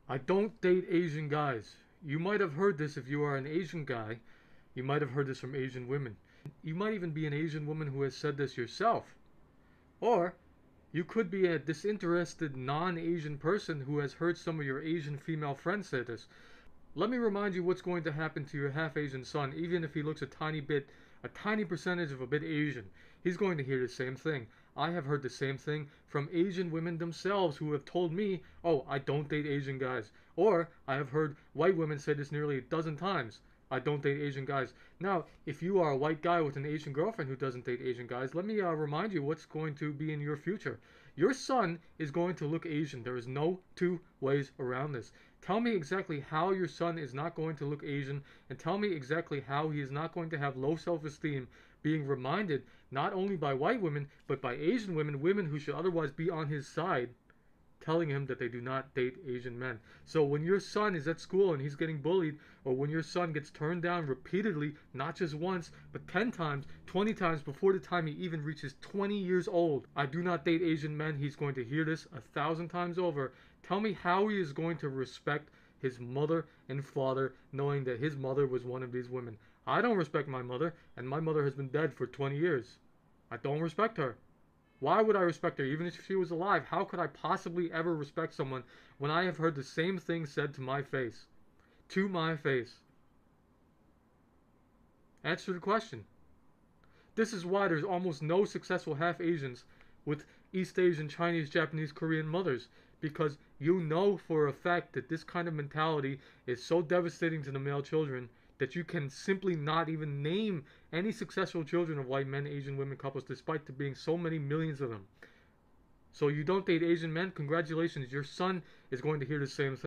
I don't date Asian guys. You might have heard this if you are an Asian guy. You might have heard this from Asian women. You might even be an Asian woman who has said this yourself. Or you could be a disinterested non-Asian person who has heard some of your Asian female friends say this. Let me remind you what's going to happen to your half-Asian son, even if he looks a tiny percentage of a bit Asian. He's going to hear the same thing. I have heard the same thing from Asian women themselves who have told me, oh, I don't date Asian guys. Or I have heard white women say this nearly a dozen times. I don't date Asian guys. Now, if you are a white guy with an Asian girlfriend who doesn't date Asian guys, let me remind you what's going to be in your future. Your son is going to look Asian. There is no two ways around this. Tell me exactly how your son is not going to look Asian, and tell me exactly how he is not going to have low self-esteem being reminded not only by white women, but by Asian women, women who should otherwise be on his side, telling him that they do not date Asian men. So when your son is at school and he's getting bullied, or when your son gets turned down repeatedly, not just once, but 10 times, 20 times before the time he even reaches 20 years old, I do not date Asian men, he's going to hear this 1,000 times over. Tell me how he is going to respect his mother and father, knowing that his mother was one of these women. I don't respect my mother, and my mother has been dead for 20 years. I don't respect her. Why would I respect her? Even if she was alive, how could I possibly ever respect someone when I have heard the same thing said to my face? To my face. Answer the question. This is why there's almost no successful half Asians with East Asian, Chinese, Japanese, Korean mothers. Because you know for a fact that this kind of mentality is so devastating to the male children that you can simply not even name any successful children of white men, Asian women couples, despite there being so many millions of them. So you don't date Asian men? Congratulations, your son is going to hear the same thing.